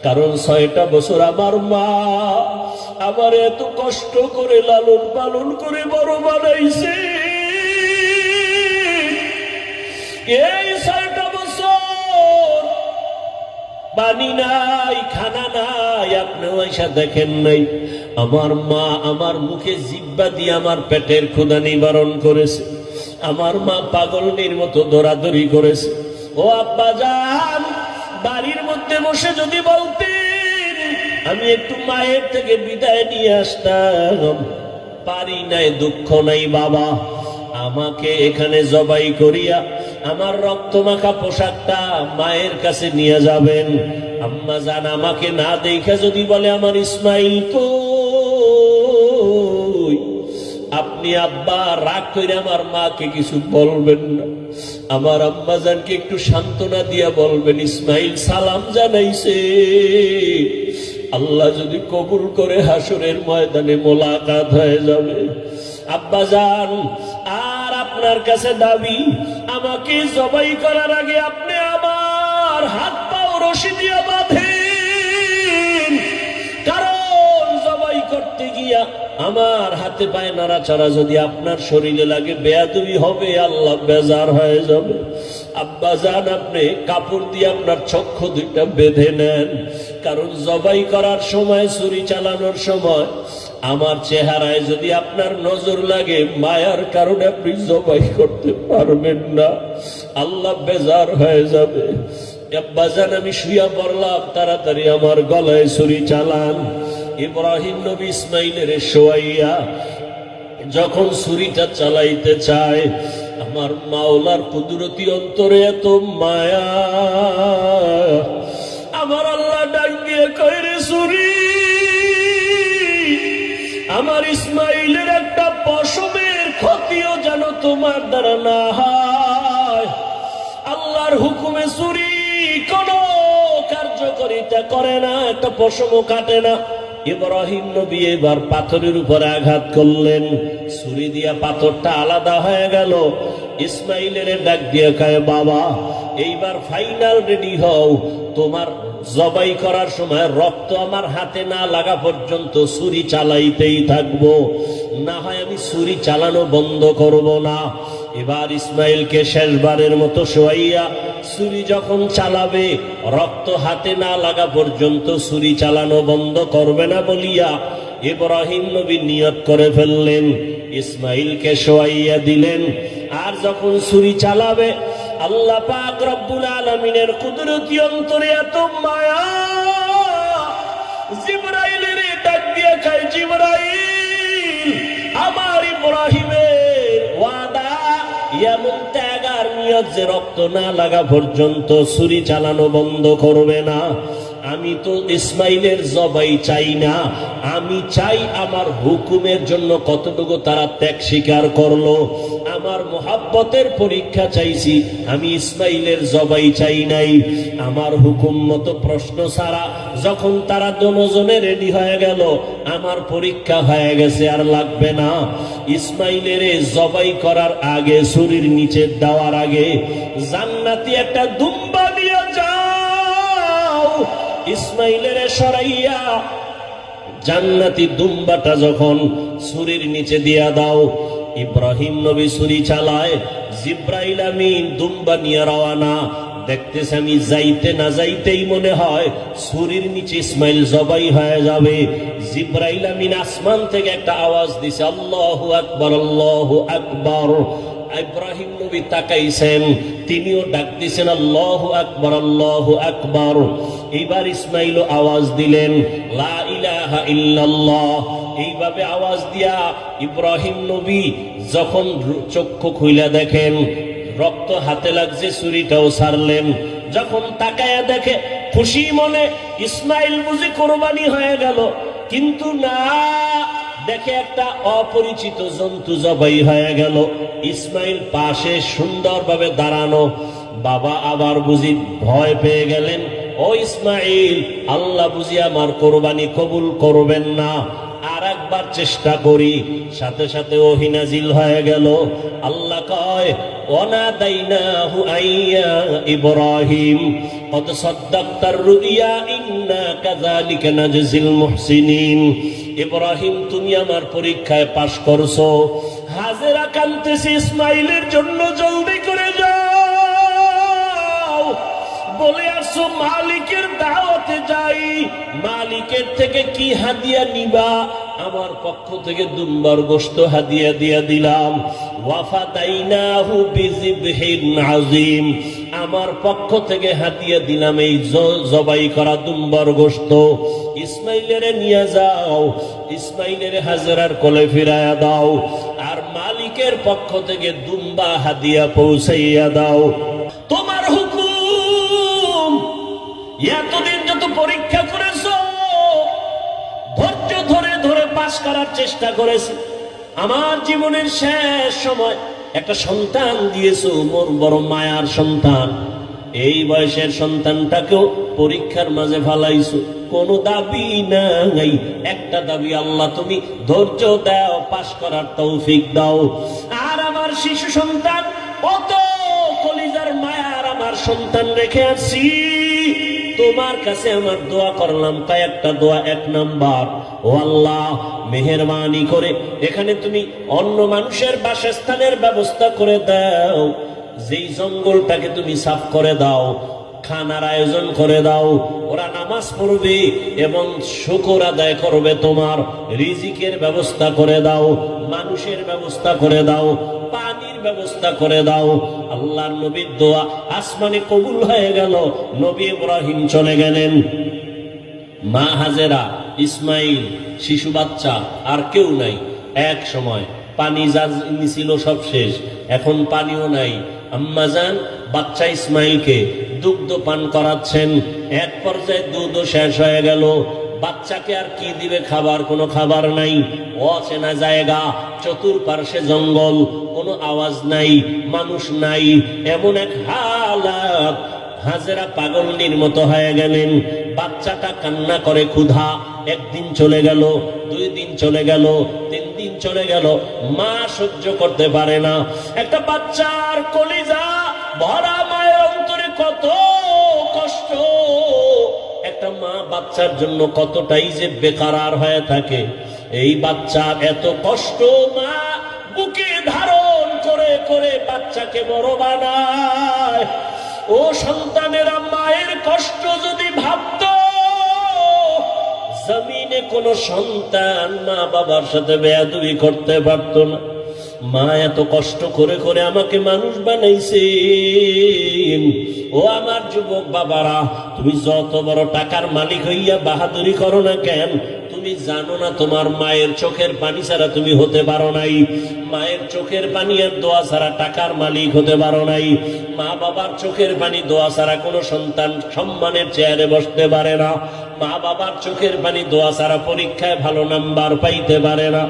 কারণ 6টা বছর আমার মা আমার এত কষ্ট করে লালন পালন করে বড় বানাইছে। এই 6টা বছর পানি নাই, খানা নাই, আপনিও এসে দেখেন নাই। আমার মা আমার মুখে জিহ্বা দিয়ে আমার পেটের ক্ষুধা নিবারণ করেছে। আমার মা পাগলনির মতো দৌড়াদৌড়ি করেছে। ও আব্বা জান, বাড়ির মধ্যে বসে যদি বলতেন আমি একটু মায়ের থেকে বিদায় নিয়ে আসতাম, পারি নাই, দুঃখ নাই বাবা। আমাকে এখানে জবাই করিয়া আমার রক্তমাখা পোশাকটা মায়ের কাছে নিয়ে যাবেন। আম্মা জান আমাকে না দেখে যদি বলে আমার ইসমাইল কই, আপনি আব্বা রাগ করে আমার মাকে কিছু বলবেন না। আমার আম্মা জানকে একটু সান্ত্বনা দিয়া বলবেন ইসমাইল সালাম জানাইছে, আল্লাহ যদি কবুল করে হাসরের ময়দানে মোলাকাত হয়ে যাবে। আব্বা জান আর আপনার কাছে দাবি, আমাকে জবাই করার আগে আপনি আমার হাত পা রশি দিয়ে বাঁধেন, কারণ জবাই করতে গিয়া আমার হাতে পায়ে নাড়াচাড়া যদি আপনার শরীরে লাগে বেয়াদবি হবে, আল্লাহ বেজার হয়ে যাবে। আব্বা জান আপনি কাপড় দিয়ে আপনার চক্ষু দুইটা বেঁধে নেন, কারণ জবাই করার সময়, ছুরি চালানোর সময় আমার চেহারায় যদি আপনার নজর লাগে, মায়ার কারণে আপনি জবাই করতে পারবেন না, আল্লাহ বেজার হয়ে যাবে। আব্বা জান আমি শুয়া পড়লাম, তাড়াতাড়ি আমার গলায় ছুরি চালান। ইব্রাহিম নবী ইসমাইলের শোয়াইয়া যখন ছুরিটা চালাইতে চায়, আমার মাওলার কুদরতি অন্তরে এত মায়া, আমার আল্লাহ ডাক দিয়ে কয় রে ছুরি, আমার ইসমাইলের একটা পশমের ক্ষতিও যেন তোমার দ্বারা না হয়। আল্লাহর হুকুমে ছুরি কোনো কার্যকারিতা করে না, একটা পশমও কাটে না। ইব্রাহিম নবী এবার পাথরের উপরে আঘাত করলেন, ছুরি দিয়া পাথরটা আলাদা হয়ে গেল। ইসমাইলের ডাক দিয়ে কয় বাবা এইবার ফাইনাল রেডি হও, তোমার জবাই করার সময় রক্ত আমার হাতে না লাগা পর্যন্ত ছুরি চালাইতেই থাকবো, না হয় আমি ছুরি চালানো বন্ধ করব না। এবার ইসমাইলকে শেষবারের মতো শোয়াইয়া ছুরি যখন চালাবে, রক্ত হাতে না লাগা পর্যন্ত ছুরি চালানো বন্ধ করবে না বলিয়া ইব্রাহিম নবী নিয়ত করে ফেললেন। ইসমাইলকে শোয়াইয়া দিলেন, আর যখন ছুরি চালাবে, আল্লাহ পাক রব্বুল আলামিনের কুদরতি অন্তরে এত মায়া, জিবরাইলের ডাক দিয়ে কয় জিবরাইল, আমার ইব্রাহিমের ওয়াদা এমন ত্যাগ আর নিয়ত যে রক্ত না লাগা পর্যন্ত ছুরি চালানো বন্ধ করবে না। আমি তো ইসমাইলের জবাই চাই না, আমি চাই আমার হুকুমের জন্য কতটুকু তারা ত্যাগ স্বীকার করলো। আমার মোহাব্বতের পরীক্ষা চাইছি, আমি ইসমাইলের জবাই চাই নাই। আমার হুকুম মতো প্রশ্ন ছাড়া যখন তারা দুজনে রেডি হয়ে গেল, আমার পরীক্ষা হয়ে গেছে, আর লাগবে না। ইসমাইলের জবাই করার আগে, ছুরির নিচে দেওয়ার আগে, জান্নাতি একটা দুম্বা নিয়ে যাও, ইসমাইলের সরাইয়া জান্নাতি দুম্বাটা যখন ছুরির নিচে দিয়া দাও। ইব্রাহিম নবী ছুরি চালায়, জিব্রাইল আমিন দুম্বা নিয়ে রওয়ানা। দেখতেছে আমি যাইতে না যাইতেই মনে হয় ছুরির নিচে ইসমাইল জবাই হয়ে যাবে। জিব্রাইল আমিন আসমান থেকে একটা আওয়াজ দিছে, আল্লাহু আকবার, আল্লাহু আকবার। ইব্রাহিম নবী তাকাইছেন, তিনিও ডাক দিছেন আল্লাহু আকবার, আল্লাহু আকবার। এইবার ইসমাইল আওয়াজ দিলেন লা ইলাহা ইল্লাল্লাহ। এইভাবে আওয়াজ দিয়া ইব্রাহিম নবী যখন চক্ষু খুইলা দেখেন রক্ত হাতে লাগছে, ছুরিটাও ছাড়লেন। যখন তাকায়া দেখে খুশি মনে ইসমাইল বুঝি কোরবানি হয়ে গেল, কিন্তু না, দেখে একটা অপরিচিত জন্তু জবাই হয়ে গেল। ইসমাইল পাশে সুন্দরভাবে দাঁড়ানো। বাবা আবার বুঝি ভয় পেয়ে গেলেন, ও ইসমাইল, আল্লাহ বুঝি আমার কোরবানি কবুল করবেন না, আর একবার চেষ্টা করি। সাথে সাথে ওহী নাজিল হয়ে গেল। আল্লাহ কয় ওয়ানাদাইনাহু আইয়া ইব্রাহিম কদ সাদ্দাকতার রুইয়া ইন্না কাযালিকা নাজজিল মুহসিনিন। ইব্রাহিম তুমি আমার পরীক্ষায় পাশ করছো। হাজেরা কাঁদতেছে ইসমাইলের জন্য, জলদি করে যাও। বলে আসো মালিকের দাওয়াতে যাই, মালিকের থেকে কি হাদিয়া নিবা? আমার পক্ষ থেকে দুম্বার গোশত হাদিয়া দিয়া দিলাম। ওয়াফাদাইনাহু বিযিবহিন আযীম, আমার পক্ষ থেকে হাদিয়া দিলাম এই জবাই করা দুম্বার গোশত। ইসমাইলের নিয়ে যাও, ইসমাইলের হাজেরার কোলে ফিরায়া দাও, আর মালিকের পক্ষ থেকে দুম্বা হাদিয়া পৌঁছাইয়া দাও। তোমার হুকুম। এতদিন যত পরীক্ষা করেছো, ধৈর্য ধরে ধরে পাশ করার চেষ্টা করেছি, আমার জীবনের শেষ সময় একটা সন্তান দিয়েছো, মোর বড় মায়ার সন্তান। এই বয়সের সন্তানটাকেও পরীক্ষার মাঝে ফালাইছো। কোনো দাবি নাই, একটা দাবি, আল্লাহ তুমি ধৈর্য দাও, পাশ করার তৌফিক দাও। আর আমার শিশু সন্তান, কত কলিজার মায়ার আমার সন্তান রেখে আসছি, তোমার কাছে আমার দোয়া করলাম। কয়েকটা দোয়া। এক নাম্বার, ও আল্লাহ মেহেরবানি করে এখানে তুমি অন্য মানুষের বাসস্থানের ব্যবস্থা করে দাও, যেই জঙ্গলটাকে তুমি সাফ করে দাও, খানার আয়োজন করে দাও, ওরা নামাজ পড়বে এবং শুকর আদায় করবে, তোমার রিজিকের ব্যবস্থা করে দাও, মানুষের ব্যবস্থা করে দাও, পানির ব্যবস্থা করে দাও। আল্লাহর নবীর দোয়া আসমানে কবুল হয়ে গেল। নবী ইব্রাহিম চলে গেলেন। মা হাজেরা, ইসমাইল, শিশু বাচ্চা, আর কেউ নাই। এক সময় পানি যা ছিল সব শেষ, এখন পানিও নাই। আম্মাজান বাচ্চা ইসমাইলকে দুগ্ধ পান করাচ্ছেন। এক পর্যায়ে দুধও শেষ হয়ে গেল। বাচ্চাকে আর কি দিবে? খাবার, কোনো খাবার নাই, অচেনা জায়গা, চতুর্পার্শ্বে জঙ্গল, কোনো আওয়াজ নাই, মানুষ নাই, এমন এক হালাত। হাজেরা পাগলনির মতো হয়ে গেলেন। বাচ্চাটা কান্না করে ক্ষুধা। একদিন চলে গেল, 2 দিন চলে গেল, 3 দিন চলে গেল। মা সহ্য করতে পারে না। একটা বাচ্চার কলিজা ভরা মায়ের অন্তরে কত কষ্ট। একটা মা বাচ্চার জন্য কতটাই যে বেকারার হয়ে থাকে। এই বাচ্চার এত কষ্ট, মা বুকে ধারণ করে করে বাচ্চাকে বড় বানায়। ও সন্তানেরা, মায়ের কষ্ট যদি ভাবত, জমিনে কোন সন্তান মা বাবার সাথে বেয়াদবি করতে পারত না। মা এত কষ্ট করে করে আমাকে মানুষ বানাইছে। ও আমার যুবক বাবারা, তুমি যত বড় টাকার মালিক হইয়া বাহাদুরি করো না কেন, তুমি জানো না তোমার মায়ের চোখের পানি ছাড়া তুমি হতে পারো নাই। মায়ের চোখের পানি আর দোয়া ছাড়া টাকার মালিক হতে পারো নাই। মা বাবার চোখের পানি দোয়া ছাড়া কোনো সন্তান সম্মানের চেয়ারে বসতে পারে না। মা বাবার চোখের পানি দোয়া ছাড়া পরীক্ষায় ভালো নাম্বার পাইতে পারে না।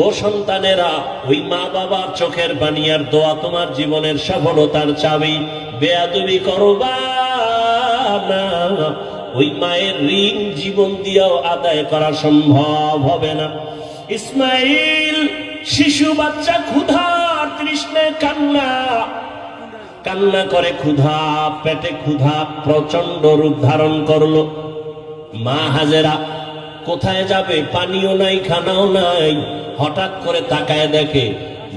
ও সন্তানেরা, ওই মা বাবার চোখের পানি আর দোয়া তোমার জীবনের সফলতার চাবি। বেয়াদবি করবা না, ওই মায়ের ঋণ জীবন দিয়েও আদায় করা সম্ভব হবে না। ইসমাইল শিশু বাচ্চা ক্ষুধার তৃষ্ণায় কান্না করে, ক্ষুধা, পেটে ক্ষুধা প্রচন্ড রূপ ধারণ করলো। মা হাজেরা কোথায় যাবে? পানিও নাই, খানাও নাই। হঠাৎ করে তাকায় দেখে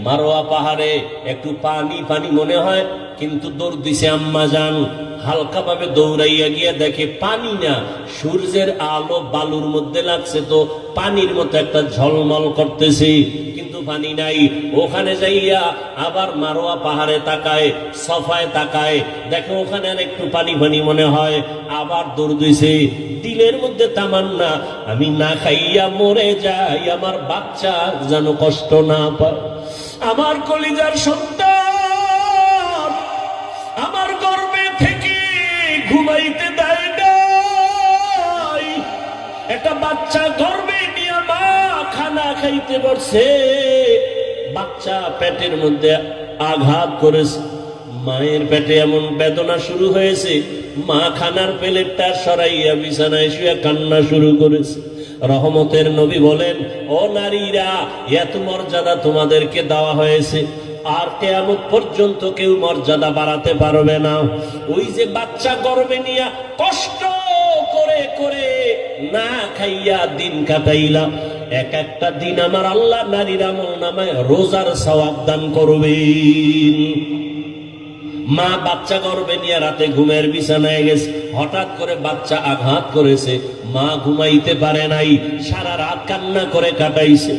মারোয়া পাহাড়ে একটু পানি পানি মনে হয়, কিন্তু দৌড় দিছে আম্মাজান। হালকা ভাবে দৌড়াইয়া গিয়ে দেখে পানি না, সূর্যের আলো বালুর মধ্যে লাগছে, তো পানির মতো একটা ঝলমল করতেছে, কিন্তু পানি নাই। ওখানে যাইয়া আবার মারোয়া পাহাড়ে তাকায়, সফায় তাকায়, দেখে ওখানে আর একটু পানি পানি মনে হয়। আবার দৌড় দিছে। দিলের মধ্যে তামান্না, আমি না খাইয়া মরে যাই, আমার বাচ্চা যেন কষ্ট না পায়। আমার কলিজার সন্তান আমার গর্ভে থেকে ঘুমাইতে দেয় নাই। একটা বাচ্চা গর্ভে নিয়ে মা খানা খাইতে বসছে, বাচ্চা পেটের মধ্যে আঘাত করেছে। মায়ের পেটে এমন বেদনা শুরু হয়েছে, মা খানার প্লেটটা সরাইয়া বিছানায় শুয়ে কান্না শুরু করেছে। রহমতের নবী বলেন, ও নারীরা, এত মর্যাদা তোমাদেরকে দেওয়া হয়েছে, আর কিয়ামত পর্যন্ত কেউ মর্যাদা বাড়াতে পারবে না। ওই যে বাচ্চা গর্ভে নিয়ে কষ্ট করে করে না খাইয়া দিন কাটাইলাম, এক একটা দিন আমার আল্লাহ নারীর আমল নামায় রোজার সওয়াব দান করবেন। মা বাচ্চা গর্ভে নিয়ে রাতে ঘুমের বিছানায় গেছে, হঠাৎ করে বাচ্চা আঘাত করেছে, মা ঘুমাইতে পারে নাই, সারা রাত কান্না করে কাটাইছে।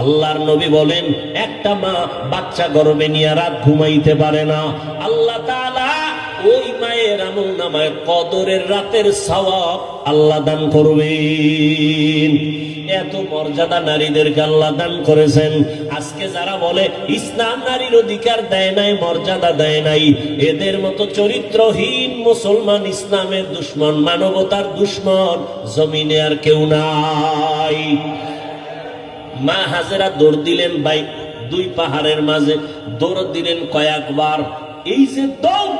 আল্লাহর নবী বলেন, একটা মা বাচ্চা গর্ভে নিয়ে রাত ঘুমাইতে পারে না, আল্লাহ তাআলা ওই মায়ের আমল নামায় কদরের রাতের সওয়াব আল্লাহ দান করবেন। এত মর্যাদা নারীদেরকে আল্লাহ দান করেছেন। আজকে যারা বলে ইসলাম নারীর অধিকার দেয় নাই, মর্যাদা দেয় নাই, এদের মতো চরিত্রহীন মুসলমান, ইসলামের দুশ্মন, মানবতার দুশ্মন জমিনে আর কেউ নাই। মা হাজেরা দৌড় দিলেন ভাই দুই পাহাড়ের মাঝে, দৌড় দিলেন কয়েকবার। এই যে দৌড়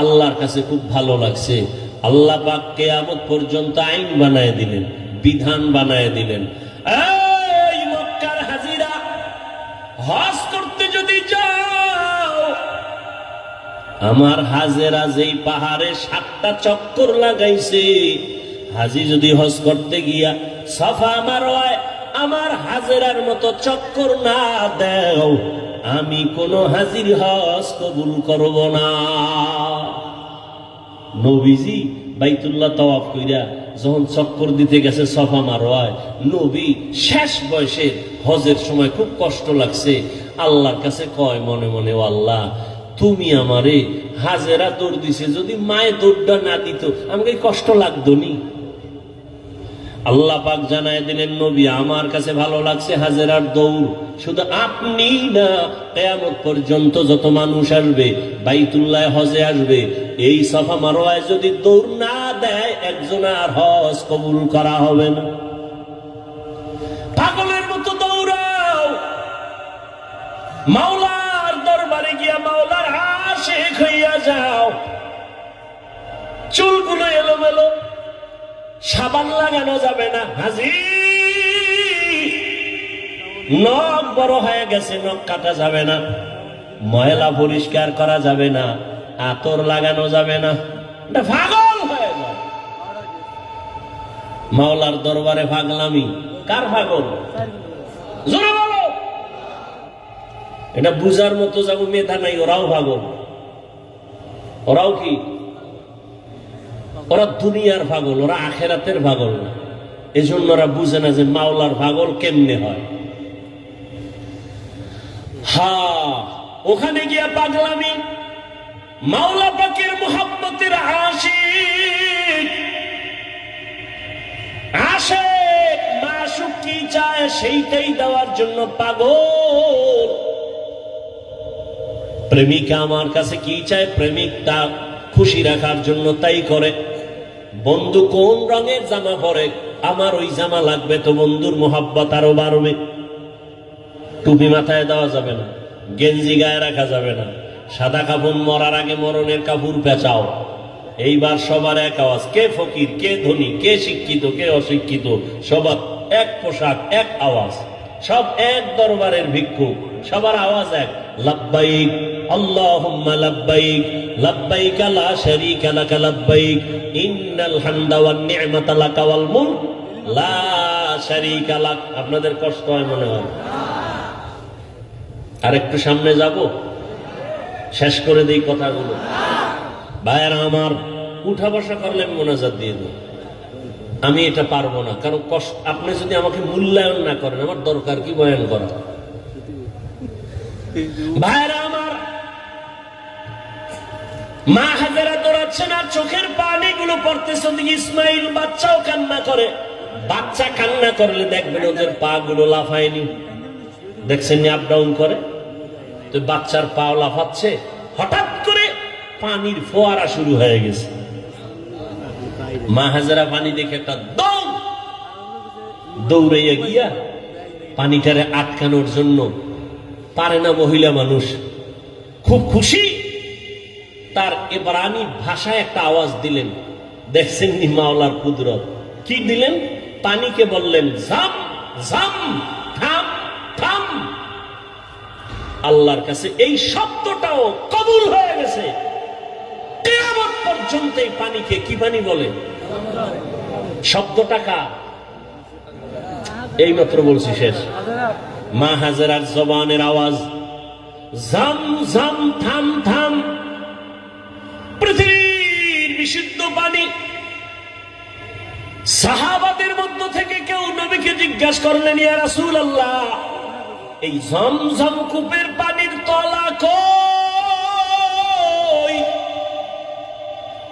আল্লাহর কাছে খুব ভালো লাগছে। আল্লাহ পাক কিয়ামত পর্যন্ত আইন বানায় দিলেন, বিধান বানায় দিলেন। এই মক্কার হাজিরা, হজ করতে যদি যাও, আমার হাজেরা যেই পাহাড়ে 7টা চক্কর লাগাইছে, হাজি যদি হজ করতে গিয়া সাফা মারওয়ায় আমার হাজেরার মতো চক্কর না দেও, আমি কোন হাজির হজ কবুল করব না। নবীজি বাইতুল্লাহ তাওয়াফ কইরা যখন চক্কর দিতে গেছে সাফা মারওয়ায়, নবী শেষ বয়সে হজের সময় খুব কষ্ট লাগছে, আল্লাহর কাছে কয় মনে মনে, ও আল্লাহ, তুমি আমারে হাজেরা দৌড় দিছে, যদি মায়ে দৌড়টা না দিত আমাকে কষ্ট লাগতো নি। আল্লাহ পাক জানায় দিলেন, নবী আমার কাছে ভালো লাগছে হাজেরার দৌড়, শুধু আপনি না, কিয়ামত পর্যন্ত যত মানুষ আসবে বাইতুল্লাহ হজে আসবে, এই সাফা মারওয়ায় যদি দৌড় না দেয় একজন আর হজ কবুল করা হবে না। পাগলের মতো দৌড়াও, মাওলার দরবারে গিয়া মাওলার আশিক হইয়া যাও। চুলগুলো এলোমেলো, সাবান লাগানো যাবে না, হাজি নখ বড় হয়ে গেছে, নখ কাটা যাবে না, ময়লা পরিষ্কার করা যাবে না, আতর লাগানো যাবে না, পাগল হয়ে যায়। মাওলার দরবারে পাগলামি, কার পাগল জোরে বলো। এটা বুঝার মতো যাবো মেধা নাই, ওরাও পাগল। ওরাও কি? ওরা দুনিয়ার পাগল, ওরা আখেরাতের পাগল না। এজন্য ওরা বুঝে না যে মাওলার পাগল কেমনে হয়। ওখানে গিয়া পাগলামি, মাওলা পাকের মুহাব্বতের আশিক, আশিক মাশুক কি চায় সেইটাই দেওয়ার জন্য পাগল। প্রেমিকা আমার কাছে কি চায়, প্রেমিকটা খুশি রাখার জন্য তাই করে। বন্ধু কোন রঙের জামা পরে, আমার ওই জামা লাগবে, তো বন্ধুর মোহাব্বত আরো বাড়বে। টুপি মাথায় দেওয়া যাবে না, গেঞ্জি গায়ে রাখা যাবে না, সাদা কাপড় মরার আগে মরণের কাপড় পেঁচাও। এইবার সবার এক আওয়াজ, কে ফকির, কে ধনী, কে শিক্ষিত, কে অশিক্ষিত, সবার এক পোশাক, এক আওয়াজ, সব এক দরবারের ভিক্ষুক, সবার আওয়াজ এক, লাব্বাইক আল্লাহুম্মা লাব্বাইক, লাব্বাইক লা শারীকা লাক লাব্বাইক, ইন্নাল হামদা ওয়ান নি'মাতা লাকা ওয়াল মুলক লা শারীকা লাক। আপনাদের কষ্ট হয় মনে হয়? আরেকটু সামনে যাব, শেষ করে দেই কথাগুলো। ভাইয়েরা আমার, উঠা বসা করলে আমি মোনাজাত দিয়ে দেব। আমি এটা পারবো না, কারণ কষ্ট, আপনি যদি আমাকে মূল্যায়ন না করেন আমার দরকার কি বয়ান করা। ভাইয়েরা আমার, মা হাজেরা দৌড়াচ্ছেন আর চোখের পানিগুলো পড়তেছে। ওদিকে ইসমাইল বাচ্চাও কান্না করে। বাচ্চা কান্না করলে দেখবেন ওদের পা গুলো লাফায়নি, দেখছেন আপ ডাউন করে, তো বাচ্চার পা লাফাচ্ছে। হঠাৎ করে পানির ফোয়ারা শুরু হয়ে গেছে। মা হাজেরা পানি দেখে একটা দৌড়াইয়া গিয়া পানিটারে আটকানোর জন্য, পারে না মহিলা মানুষ, খুব খুশি, তার ইব্রানি ভাষায় একটা আওয়াজ দিলেন। দেখছেন নি মাওলার কুদরত, কি দিলেন? পানিকে বললেন জাম জাম, থাম থাম। আল্লাহর কাছে এই শব্দটাও কবুল হয়ে গেছে। কিয়ামত পর্যন্ত এই পানিকে কি পানি বলে? শব্দটা কার? এইমাত্র বলছি শেষ। মা হাজেরার জবানের আওয়াজ, ঝম ঝম থাম থাম, পৃথিবীর বিশুদ্ধ পানি। সাহাবাদের মধ্য থেকে কেউ নবীকে জিজ্ঞাসা করলেন, ইয়া রাসূলুল্লাহ, এই ঝমঝম কূপের পানির তলা কই?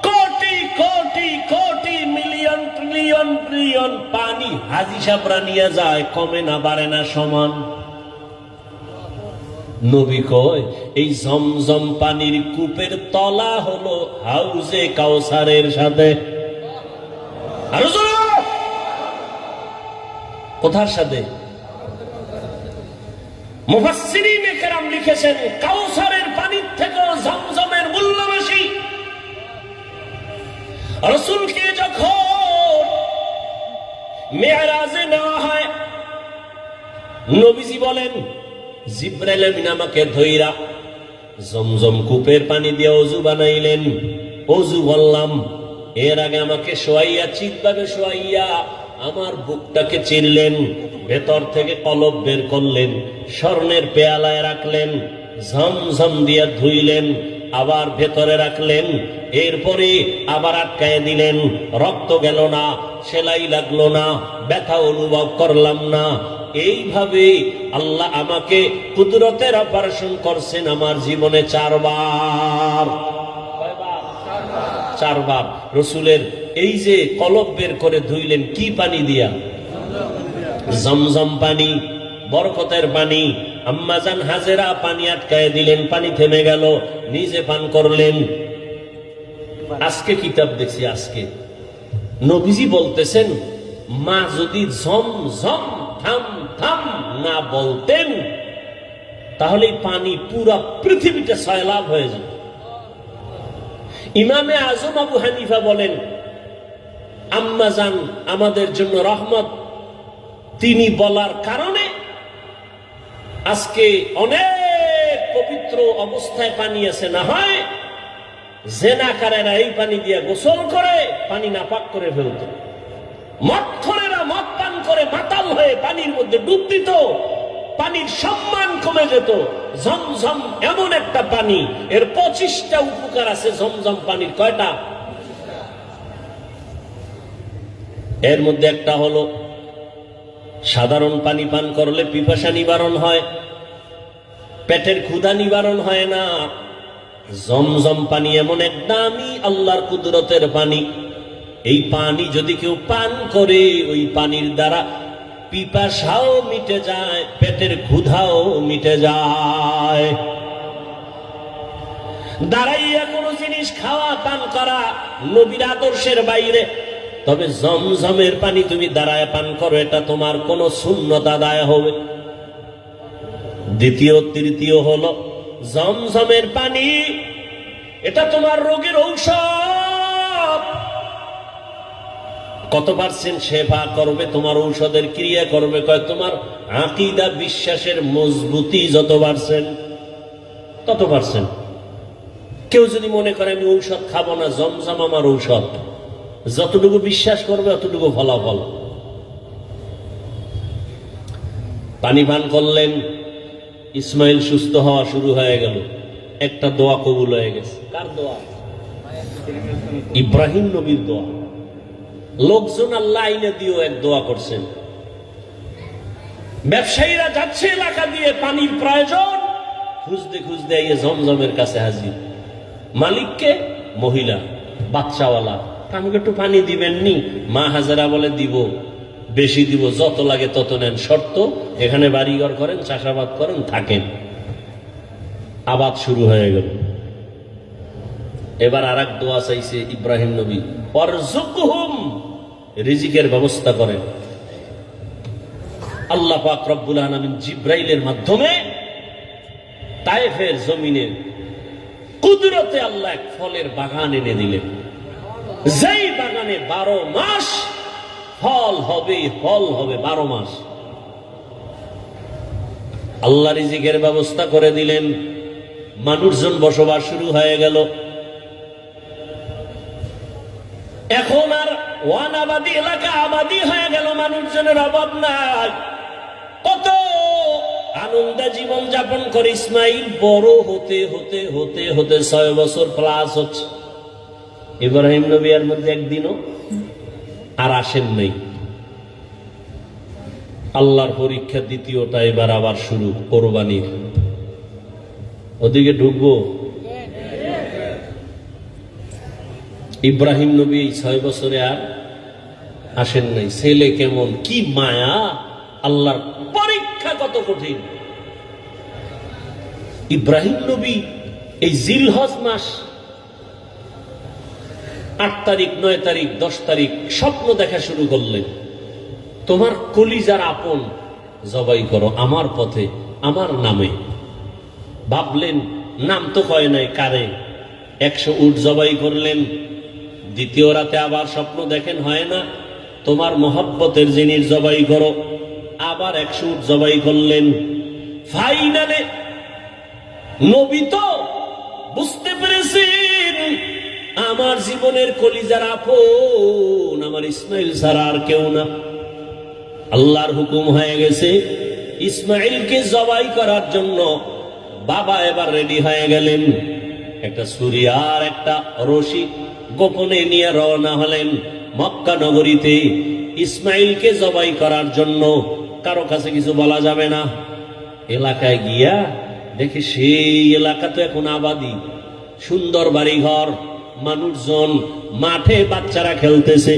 Crore crore crore million trillion trillion পানি হাজি সাহেবরা নিয়ে যায়, কমে না বাড়ে না, সমান। নবী কয়, এই ঝমঝম পানির কূপের তলা হলো হাউজে কাউসারের সাথে। আরো জোরে, কোথার সাথে? মুফাসসিরিনে কেরাম লিখেছেন, কাউসারের পানির থেকেও ঝমঝমের মূল্য বেশি। রাসূলকে যখন মেরাজে নেওয়া হয়, নবীজি বলেন, জিবরাইল আমিন আমাকে ধইরা জমজম কূপের পানি দিয়ে ওযু বানাইলেন। ওযু বললাম, এর আগে আমাকে শোয়াইয়া, চিৎভাবে শোয়াইয়া আমার বুকটাকে চিরলেন, ভেতর থেকে কলব বের করলেন, স্বর্ণের পেয়ালায় রাখলেন, ঝমঝম দিয়ে ধুইলেন, আবার ভেতরে রাখলেন, এরপরে আবার আটকায় দিলেন। রক্ত গেল না, সেলাই লাগলো না, ব্যথা অনুভব করলাম না। এইভাবে আল্লাহ আমাকে কুদরতের অপারেশন করছেন আমার জীবনে 4 বার। 4 বার রসুলের এই যে কলব বের করে ধুইলেন, কি পানি দিয়া? জমজম পানি, বরকতের পানি। আম্মাজান হাজেরা পানি আটকায় দিলেন, পানি থেমে গেল, নিজে পান করলেন। আজকে কিতাব দেখছি, আজকে নবীজি বলতেছেন, মা যদি ঝম ঝম থাম থাম না বলতেন, তাহলে পানি পুরা পৃথিবীতে সয়লাভ হয়ে যেত। ইমামে আজম আবু হানিফা বলেন, আম্মাজান আমাদের জন্য রহমত, তিনি বলার কারণে আজকে অনেক পবিত্র অবস্থায় পানি আছে। না হয় জেনাকারেরা এই পানি দিয়ে গোসল করে পানি নাপাক করে ফেলত, মদখোরেরা মদ পান করে মাতাল হয়ে পানির মধ্যে ডুব দিত, পানির সম্মান কমে যেত। ঝমঝম এমন একটা পানি, এর 25টা উপকার আছে ঝমঝম পানির। কয়টা? এর মধ্যে একটা হলো, সাধারণ পানি পান করলে পিপাসা নিবারণ হয়, পেটের ক্ষুধা নিবারণ হয় না। জমজম পানি এমন এক দামি আল্লাহর কুদরতের পানি, এই পানি যদি কেউ পান করে, ওই পানির দ্বারা পিপাসাও মিটে যায়, পেটের ক্ষুধাও মিটে যায়। দাঁড়াইয়া কোনো জিনিস খাওয়া পান করা নবীর আদর্শের বাইরে। তবে জমজমের পানি তুমি দাঁড়ায় পান করো, এটা তোমার কোন সুন্নত আদায় হবে। দ্বিতীয় তৃতীয় হলো, জমজমের পানি এটা তোমার রোগের ঔষধ। কত পার্সেন্ট সেবা করবে, তোমার ঔষধের ক্রিয়া করবে? কয়, তোমার আকীদা বিশ্বাসের মজবুতি যত পার্সেন্ট তত পার্সেন্ট। কেউ যদি মনে করে আমি ঔষধ খাবো না, জমজম আমার ঔষধ, যতটুকু বিশ্বাস করবে অতটুকু ফলাফল। পানি পান করলেন, ইসমাইল সুস্থ হওয়া শুরু হয়ে গেল, একটা দোয়া কবুল হয়ে গেছে। কার দোয়া? ইব্রাহিম নবীর দোয়া। লোকজন আল্লাহ আইনে দিয়েও এক দোয়া করছেন। ব্যবসায়ীরা যাচ্ছে এলাকা দিয়ে, পানির প্রয়োজন, খুঁজতে খুঁজতে এই জমজমের কাছে হাজির। মালিককে? মহিলা, বাচ্চাওয়ালা। আমাকে একটু পানি দিবেন নি? মা হাজারা বলে, দিব, বেশি দিব, যত লাগে তত নেন, শর্ত এখানে বাড়িঘর করেন, চাষাবাদ করেন, থাকেন। আবাদ শুরু হয়ে গেল। এবার আর এক দোয়া চাইছে ইব্রাহিম নবী, ওয়ারযুকহুম, রিজিকের ব্যবস্থা করেন। আল্লাহ পাক রব্বুল আলামিন জিব্রাইলের মাধ্যমে তায়েফের জমিনে কুদরতে আল্লাহ এক ফলের বাগান এনে দিলেন, যেই বাগানে 12 মাস ফল হবে, ফল হবে 12 মাস। আল্লাহ রিজিকের ব্যবস্থা করে দিলেন, মানুষজন বসবাস শুরু হয়ে গেল। এখন আর ওয়ানাবাদী এলাকা আবাদি হয়ে গেল, মানুষজনের অভাব নাই, কত আনন্দে জীবন যাপন করে। ইসমাইল বড় হতে হতে হতে হতে 6 বছর প্লাস হচ্ছে। ইব্রাহিম নবী এর মধ্যে একদিনও আর আসেন নাই। আল্লাহর পরীক্ষা দ্বিতীয়টা এবার আবার শুরু, কোরবানির। ওদিকে ঢুকবো। ইব্রাহিম নবী 6 বছরে আর আসেন নাই। ছেলে কেমন, কি মায়া, আল্লাহর পরীক্ষা কত কঠিন। ইব্রাহিম নবী এই জিলহজ মাস 8 তারিখ, 9 তারিখ, 10 তারিখ স্বপ্ন দেখা শুরু করলেন, তোমার কলিজার আপন জবাই করো আমার পথে, আমার নামে। ভাবলেন, নাম তো কয় নাই কারে, 100 উট জবাই করলেন। দ্বিতীয় রাতে আবার স্বপ্ন দেখেন, হয় না, তোমার মহব্বতের জিনিস জবাই করো, আবার 100 উট জবাই করলেন। ফাইনালে নবী তো বুঝতে পেরেছেন, আমার জীবনের কলিজার আপন আমার ইসমাইল ছাড়া আর কেউ না। আল্লাহর হুকুম হয়ে গেছে, ইসমাইলকে জবাই করার জন্য বাবা এবার রেডি হয়ে গেলেন। একটা ছুরি আর একটা রশি গোপনে নিয়ে রওনা হলেন মক্কা নগরীতে ইসমাইলকে জবাই করার জন্য। কারো কাছে কিছু বলা যাবে না। এলাকায় গিয়া দেখে সেই এলাকা তো এখন আবাদি, সুন্দর বাড়িঘর, মানুষজন, মাঠে বাচ্চারা খেলতেছে।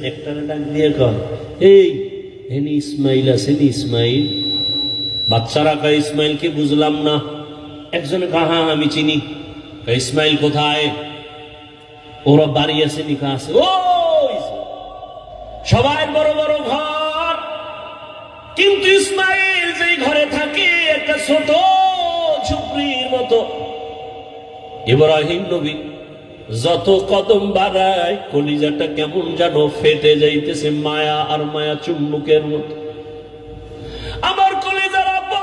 একটা ডাক দিয়ে কয়, এই এনি ইসমাইল আছেন? ইসমাইল? বাচ্চারা কয়, ইসমাইলকে বুঝলাম না। একজনে কয়, হ্যাঁ আমি চিনি। ইসমাইল কোথায়? ওরা বাড়ি আছে, নিকা আছে। ও সবাই বড় বড় ঘর, কিন্তু ইসমাইল যেই ঘরে থাকে একটা ছোট ঝুপড়ির মতো। ইব্রাহিম নবী যত কদম বাড়ায় কলিজাটা কেমন যেন ফেটে যাইতেছে, মায়া আর মায়া চুম্বুকের মতো। আমার কলিজার আপন,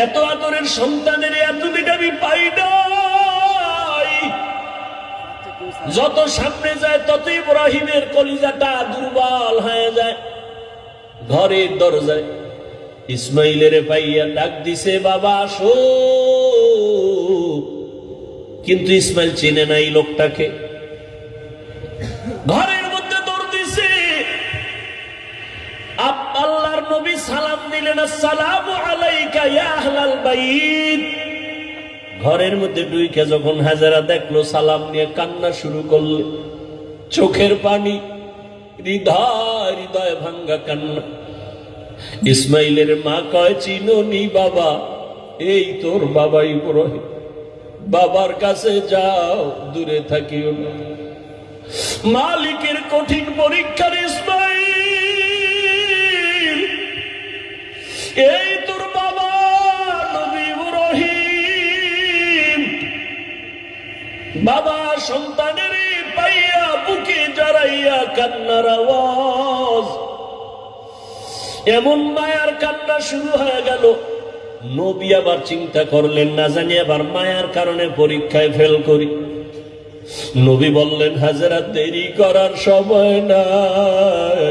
এত আদরের সন্তানের এতদিন আমি পাই নাই। যত সামনে যায় তত ইব্রাহিমের কলিজাটা দুর্বল হয়ে যায়। ঘরের দরজায় ইসমাইলের পাইয়া ডাক দিছে, বাবা আসো। কিন্তু ইসমাইল চেনে নাই লোকটাকে। ঘরের মধ্যে দৌড় দিছে। আল্লাহর নবী সালাম দিলেন, আসসালামু আলাইকা ইয়া আহলাল বাইত। ঘরের মধ্যে ঢুইকে যখন হাজেরা দেখলো, সালাম নিয়ে কান্না শুরু করল, চোখের পানি, হৃদয় হৃদয় ভাঙ্গা কান্না। ইসমাইলের মা কয়, চিনোনি বাবা? এই তোর বাবা ইব্রাহিম। বাবার কাছে যাও, দূরে থাকিও না। মালিকের কঠিন পরীক্ষার ইসমাইল, এই তোর বাবা নবী ইব্রাহিম। বাবা সন্তানের পাইয়া বুকে জড়াইয়া কান্নার আওয়াজ, এমন মায়ার কান্না শুরু হয়ে গেল। নবী আবার চিন্তা করলেন, না জানি আবার মায়ার কারণে পরীক্ষায় ফেল করি। নবী বললেন, হাজেরা দেরি করার সময় নাই,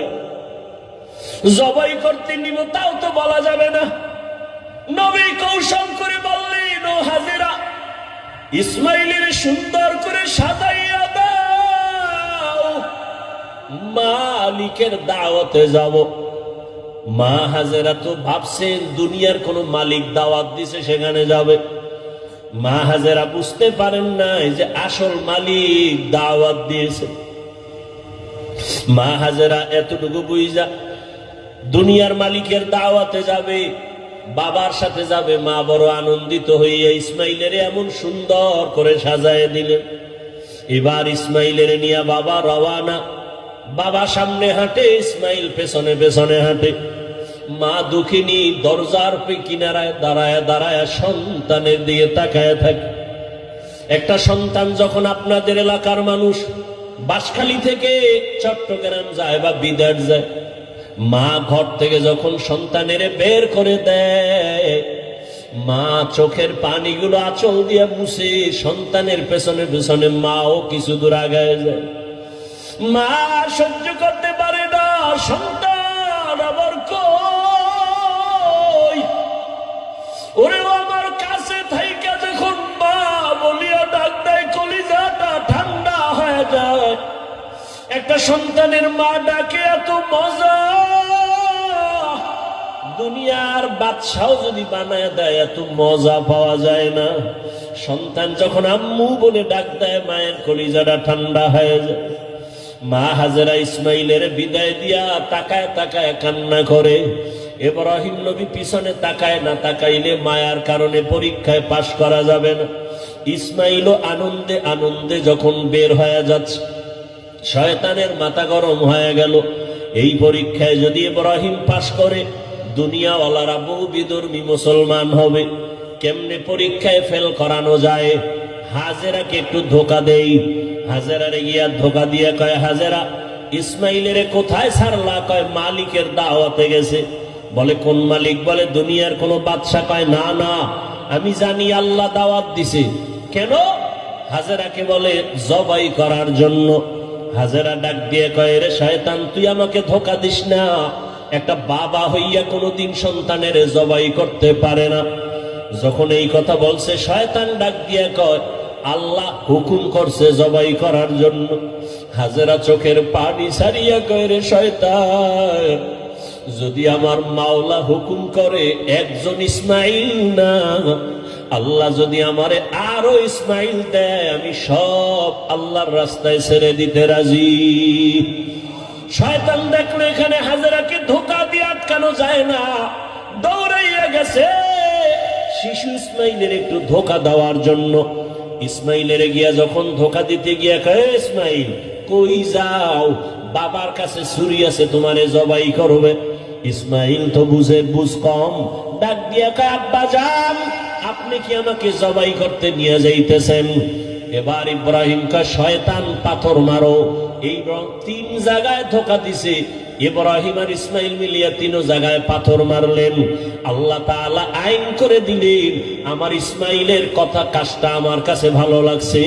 জবাই করতে নিব তাও তো বলা যাবে না। নবী কৌশল করে বললেন, ও হাজেরা, ইসমাইলের সুন্দর করে সাজাইয়া দাও, মালিকের দাওয়াতে যাব। মা হাজেরা তো ভাবছেন দুনিয়ার কোন মালিক দাওয়াত দিছে সেখানে যাবে। মা হাজেরা বুঝতে পারেন নাই যে আসল মালিক দাওয়াত দিয়েছে। মা হাজেরা এতটুকু বুঝা দুনিয়ার মালিকের দাওয়াতে যাবে, বাবার সাথে যাবে। মা বড় আনন্দিত হইয়া ইসমাইলের এমন সুন্দর করে সাজায় দিলেন। এবার ইসমাইলের নিয়ে বাবা রওয়ানা। বাবা সামনে হাঁটে, ইসমাইল পেছনে পেছনে হাঁটে। মা দুঃখিনী দরজার কিনারায় দাঁড়ায় দাঁড়ায় সন্তানের দিকে তাকায় থাকে। একটা সন্তান যখন আপনাদের এলাকার মানুষ বাঁশখালী থেকে চট্টগ্রাম যায় বা বিদেশ যায়, মা ঘর থেকে যখন সন্তানের বের করে দেয়, মা চোখের পানিগুলো আঁচল দিয়ে মুছে সন্তানের পেছনে পেছনে মাও কিছু দূর আগায় যায়। মা সহ্য করতে পারে না, সন্তান আবার কই ওরেও আমার কাছে থাইকা যখন মা বলিয়া ডাক দেয় কলিজাটা ঠান্ডা হয়ে যায়। একটা সন্তানের মা ডাকে এত মজা, দুনিয়ার বাদশাহ যদি বানায় দেয় এত মজা পাওয়া যায় না। সন্তান যখন আম্মু বলে ডাক দেয় মায়ের কলিজাটা ঠান্ডা হয়ে যায়। মা হাজেরা ইসমাইলের বিদায় দিয়া তাকায় তাকায় কান্না করে। ইব্রাহিম নবী পিছনে তাকায় না, তাকাইলে মায়ার কারণে পরীক্ষায় পাশ করা যাবে না। ইসমাইলও আনন্দে আনন্দে যখন বের হয়ে যাচ্ছে, শয়তানের মাথা গরম হয়ে গেল। এই পরীক্ষায় যদি ইব্রাহিম পাশ করে দুনিয়াওয়ালারা বহু বিধর্মী মুসলমান হবে। কেমনে পরীক্ষায় ফেল করানো যায়? হাজেরাকে একটু ধোকা দেই। হাজেরারে গিয়া ধোকা দিয়ে কয়, হাজেরা ইসমাইলের কোথায় ছাড়লা? কয় মালিকের দাওয়াতে গেছে। বলে কোন মালিক? বলে দুনিয়ার কোন বাদশা। কয় না না, আমি জানি আল্লাহ দাওয়াত দিছে। কেন? হাজেরাকে বলে জবাই করার জন্য। হাজেরা ডাক দিয়ে কয়, রে শয়তান, তুই আমাকে ধোকা দিস না। একটা বাবা হইয়া কোনোদিন সন্তানের জবাই করতে পারে না। যখন এই কথা বলছে, শয়তান ডাক দিয়ে কয়, আল্লাহ হুকুম করছে জবাই করার জন্য। হাজেরা চোখের পানি ছাড়িয়া কয়, রে শয়তান, যদি আমার মাওলা হুকুম করে একজন ইসমাইল না, আল্লাহ যদি আমারে আরো ইসমাইল দেয়, আমি সব আল্লাহর রাস্তায় ছেড়ে দিতে রাজি। শয়তান দেখলো এখানে হাজেরাকে ধোকা দিয়ে আটকানো যায় না, দৌড়াইয়া গেছে শিশু ইসমাইলের একটু ধোকা দেওয়ার জন্য। ইসমাইলের গিয়া যখন ধোকা দিতে গিয়া কয়, ইসমাইল কই যাও? বাবার কাছে ছুরি আছে, তোমারে জবাই করবে। ইসমাইল তো বুঝ কম, ডাক দিয়া কয়, আব্বা যান, আপনি কি আমাকে জবাই করতে নিয়ে যাইতেছেন? এবার ইব্রাহিম কয়, শয়তান পাথর মারো। এই 3 জায়গায় ধোকা দিছে। ইব্রাহিম আর ইসমাইল মিলিয়া 3 জায়গায় পাথর মারলেন। আল্লাহ তাআলা আইন করে দিলেন, আমার ইসমাইলের কথা কাজটা আমার কাছে ভালো লাগছে।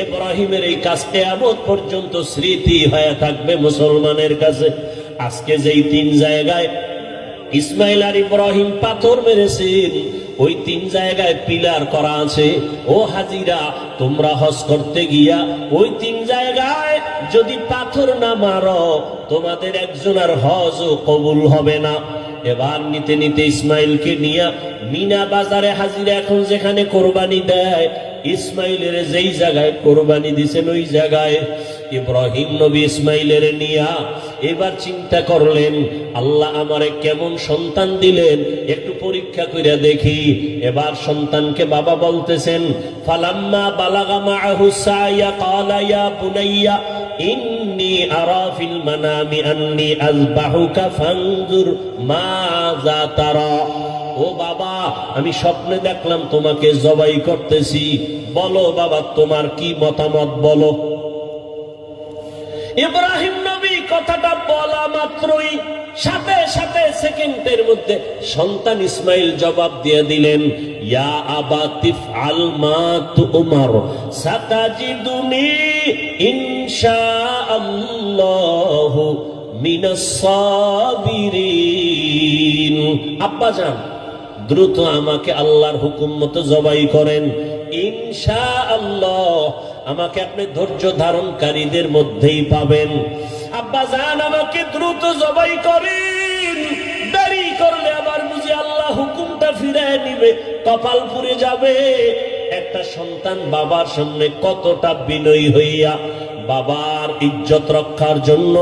ইব্রাহিমের এই কাজটা কিয়ামত পর্যন্ত স্মৃতি হয়ে থাকবে মুসলমানের কাছে। আজকে যেই 3 জায়গায় ইসমাইল আর ইব্রাহিম পাথর মেরেছেন, ওই 3 জায়গায় পিলার করা আছে। ও হাজিরা, তোমরা হজ করতে গিয়া ওই 3 জায়গায় যদি পাথর না মারো, তোমাদের একজনের হজও কবুল হবে না। এবার নিতে নিতে ইসমাইলকে নিয়ে মিনা বাজারে হাজিরা এখন যেখানে কোরবানি দেয়, ইসমাইলের যেই জায়গায় কোরবানি দিছেন ওই জায়গায় ইব্রাহিম নবী ইসমাইলের নিয়া এবার চিন্তা করলেন, আল্লাহ আমারে কেমন সন্তান দিলেন, একটু পরীক্ষা কইরা দেখি। এবার সন্তানকে বাবা বলতেছেন, ফালাম্মা বালাগা মাআহু সায়া ক্বালা ইয়া বুনাইয়া ইন্নী আরা ফিল মানামি আন্নী আযবাহুকা ফানজুর মাযা তারা। ও বাবা, আমি স্বপ্নে দেখলাম তোমাকে জবাই করতেছি, বলো বাবা তোমার কি মতামত বলো। ইব্রাহিম নবী কথাটা বলা মাত্রই সাথে সাথে সেকেন্ডের মধ্যে সন্তান ইসমাইল জবাব দিয়ে দিলেন, ইয়া আবা তিফআল মা তুমার সাতাজিদুনি ইনশাআল্লাহু মিনাস সাবিরিন। আব্বা জান, দ্রুত আমাকে আল্লাহর হুকুম মতো জবাই করেন, ইনশাআল্লাহ আমাকে আপনি ধৈর্য ধারণকারীদের মধ্যেই পাবেন। আব্বা জান, আমাকে দ্রুত জবাই করেন, দেরি করলে আবার বুঝি আল্লাহ হুকুমটা ফিরিয়ে নিবে, কপাল পুড়ে যাবে। একটা সন্তান বাবার সামনে কতটা বিনয়ী হইয়া বাবার ইজ্জত রক্ষার জন্য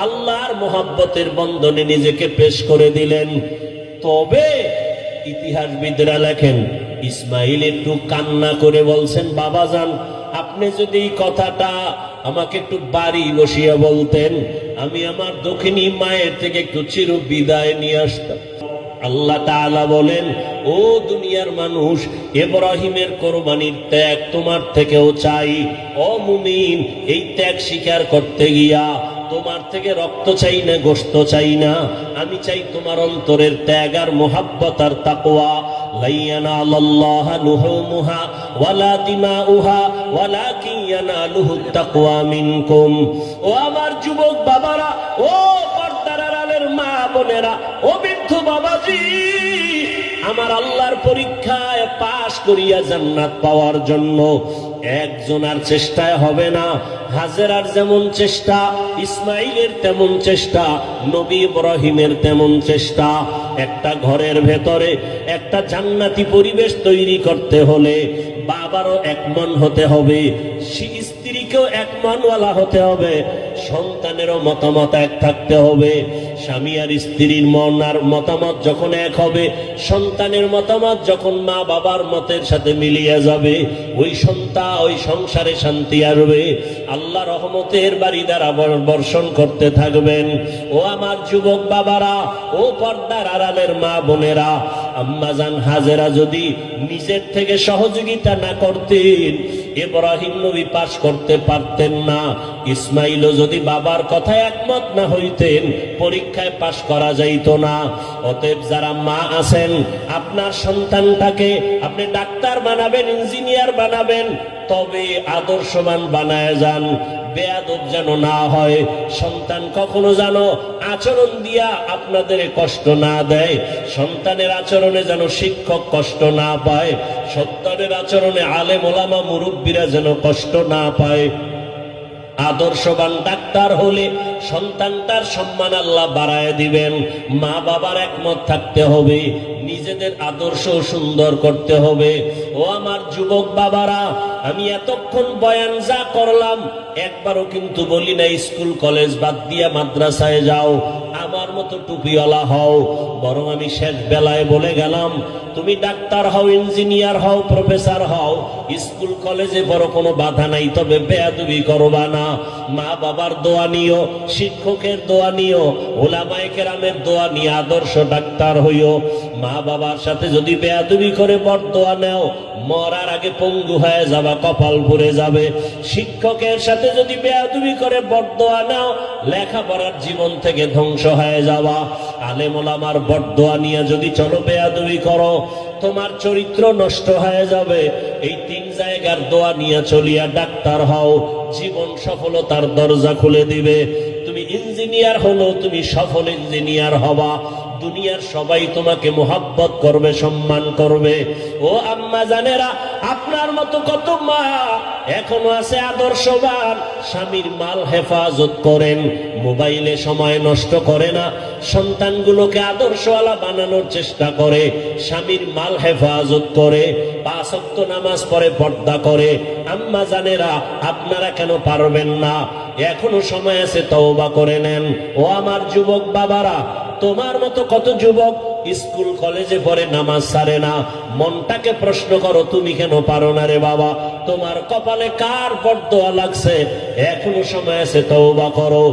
আল্লাহর মোহাব্বতের বন্ধনে নিজেকে পেশ করে দিলেন। তবে ইতিহাসবিদরা লেখেন, ইসমাইল একটু কান্না করে বলছেন, বাবা জান, আপনি যদি এই কথাটা আমাকে একটু বাড়ি বসিয়া বলতেন, আমি আমার দক্ষিণী মায়ের থেকে একটু চির বিদায় নিয়ে আসতাম। আল্লাহ তাআলা বলেন, ও দুনিয়ার মানুষ, ইব্রাহিমের কোরবানির ত্যাগ তোমার থেকেও চাই। ও মুমিন, এই ত্যাগ স্বীকার করতে গিয়া তোমার থেকে রক্ত চাই না, গোশত চাই না, আমি চাই তোমার অন্তরের ত্যাগ আর মোহাব্বত আর তাকওয়া। লা ইয়ানালাল্লাহা লুহুমুহা ওয়ালা দিমাউহা ওয়ালাকিন ইয়ানালুহুত তাকওয়া মিনকুম। ও আমার যুবক বাবারা, ও পর্দার আড়ালের মা বোনেরা, ও বৃদ্ধ বাবাজি, আমার আল্লাহর পরীক্ষায় পাশ করিয়া জান্নাত পাওয়ার জন্য একজনের চেষ্টায় হবে না। হাজেরার যেমন চেষ্টা, ইসমাইলের তেমন চেষ্টা, নবী ইব্রাহিমের তেমন চেষ্টা। একটা ঘরের ভেতরে একটা জান্নাতি পরিবেশ তৈরি করতে হলে বাবারও এক মন হতে হবে, স্ত্রীকেও এক মনওয়ালা হতে হবে, সন্তানেরও মতামত এক থাকতে হবে। স্বামী আর স্ত্রীর মন আর মতামত যখন এক হবে, সন্তানের মতামত যখন মা বাবার মতের সাথে মিলিয়ে যাবে, ওই সন্তান ওই সংসারে শান্তি আসবে, আল্লাহ রহমতের বাড়ি দ্বারা বর্ষণ করতে থাকবেন। ও আমার যুবক বাবারা, ও পর্দার আড়ালের মা বোনেরা, আম্মাজান হাজেরা যদি নিজের থেকে সহযোগিতা না করতেন, ইব্রাহিম নবী পাশ করতে পারতেন না। ইসমাইলও যদি বাবার কথায় একমত না হইতেন, পরীক্ষায় পাশ করা যাইত না। অতএব যারা মা আছেন, আপনার সন্তানটাকে আপনি ডাক্তার বানাবেন, ইঞ্জিনিয়ার বানাবেন, তবে আদর্শবান বানায় যান, বেয়াদব যেন না হয়। সন্তান কখনো যেন আচরণ দিয়া আপনাদের কষ্ট না দেয়, সন্তানের আচরণে যেন শিক্ষক কষ্ট না পায়, সন্তানের আচরণে আলেম ওলামা মুরব্বীরা যেন কষ্ট না পায়। আদর্শবান ডাক্তার হলে সন্তানটার সম্মান আল্লাহ বাড়ায় দিবেন। মা বাবার একমত থাকতে হবে, নিজেদের আদর্শ সুন্দর করতে হবে। ও আমার যুবক বাবারা, আমি এতক্ষণ বয়ান যা করলাম একবারও কিন্তু বলি না স্কুল কলেজ বাদ দিয়া মাদ্রাসায় যাও, আমার মতো টুপিওয়ালা হও। বরং আমি শেষ বেলায় বলে গেলাম, তুমি ডাক্তার হও, ইঞ্জিনিয়ার হও, প্রফেসর হও, স্কুল কলেজে বড় কোনো বাধা নাই, তবে বেয়াদবি করবা না। মা বাবার দোয়া নিও, শিক্ষকের দোয়া নিও, ওলামায়ে কেরামের দোয়া নিয়ে আদর্শ ডাক্তার হইও। মা বাবার সাথে যদি বেয়াদবি করে বরদোয়া নাও, মরার আগে পঙ্গু হয়ে যাবা, কপাল পুড়ে যাবে। শিক্ষকের সাথে যদি বেয়াদবি করে বরদোয়া নাও, লেখাপড়ার জীবন থেকে ধ্বংস হয়ে যাবা। আলেম ওলামার বরদোয়া নিয়ে যদি চলো বেয়াদবি করো, তোমার চরিত্র নষ্ট হয়ে যাবে। এই তিন জায়গার দোয়া নিয়ে চলিয়া ডাক্তার হও, জীবন সফলতার দরজা খুলে দিবে। তুমি ইঞ্জিনিয়ার হলো, তুমি সফল ইঞ্জিনিয়ার হবা, দুনিয়ার সবাই তোমাকে মোহাব্বত করবে, সম্মান করবে। ও আম্মা জানেরা, আপনার মতো কত মা এখনো আছে আদর্শবান, স্বামীর মাল হেফাজত করেন, মোবাইলে সময় নষ্ট করে না, সন্তানগুলোকে আদর্শওয়ালা বানানোর চেষ্টা করে, স্বামীর মাল হেফাজত করে, 5 ওয়াক্ত নামাজ পড়ে, পর্দা করে। আম্মা জানেরা, আপনারা কেন পারবেন না? এখনো সময় আছে, তওবা করে নেন। ও আমার যুবক বাবারা, তোমার মতো কত যুবক স্কুল কলেজে পড়ে নামাজ ছাড়ে না। মনটাকে প্রশ্ন করো, তুমি কেন পারো না রে বাবা? তোমার কপালে কার বরদোয়া লাগছে? এখনো সময় আছে, তওবা করো।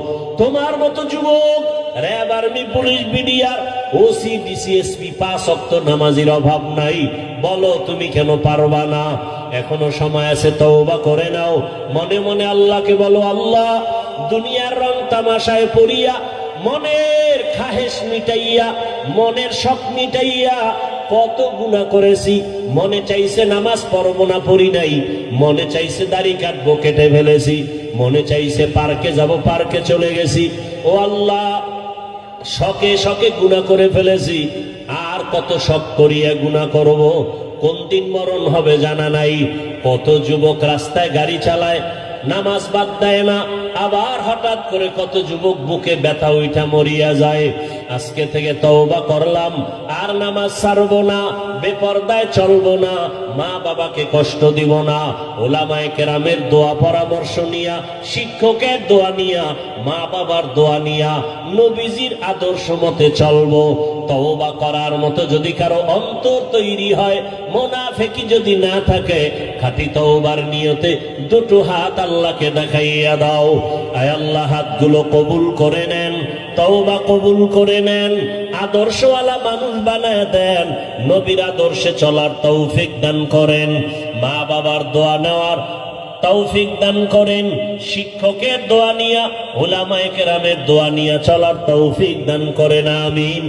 তোমার মতো যুবক RAB, army, police, BDR, OC, DC SP 5 ওয়াক্ত নামাজের অভাব নাই, বলো তুমি কেন পারবা না? এখনো সময় আছে, তওবা করে নাও। মনে মনে আল্লাহকে বলো, আল্লাহ, দুনিয়ার রং তামাশায় পড়িয়া, মনের খাহেশ মিটাইয়া, মনের শখ মিটাইয়া কত গুনাহ করেছি। মনে চাইছে নামাজ পড়বো না, পড়ি নাই। মনে চাইছে দাড়ি কাটবো, কেটে ফেলেছি। মনে চাইছে পার্কে যাব, পার্কে চলে গেছি। ও আল্লাহ, শখে শখে গুনাহ করে ফেলেছি, আর কত শখ করিয়া গুনাহ করব? কোন দিন মরণ হবে জানা নাই। কত যুবক রাস্তায় গাড়ি চালায়, নামাজ বাদ দেয় না, আবার হঠাৎ করে কত যুবক বুকে ব্যথা উঠা মরিয়া যায়। আজকে থেকে তওবা করলাম, আর নামাজ ছাড়বো না, বেপরদায় চলবো না, মা বাবাকে কষ্ট দিব না। ওলামায়ে কেরামের দোয়া পরামর্শ নিয়া, শিক্ষকের দোয়া নিয়া, মা বাবার দোয়া নিয়া, নবীজির আদর্শ মতে চলবো। তওবা করার মতো যদি কারো অন্তর তৈরি হয়, মুনাফিকি যদি না থাকে, খাঁটি তওবার নিয়তে দুটো হাত আল্লাহকে দেখাইয়া দাও। আয় আল্লাহ, হাতগুলো কবুল করে নেন, তওবা কবুল করে নেন, আদর্শওয়ালা মানুষ বানায় দেন, নবীর আদর্শে চলার তৌফিক দান করেন, মা বাবার দোয়া নেওয়ার তৌফিক দান করেন, শিক্ষকের দোয়া নিয়া, উলামায়ে কেরামের দোয়া নিয়া চলার তৌফিক দান করেন। আমিন।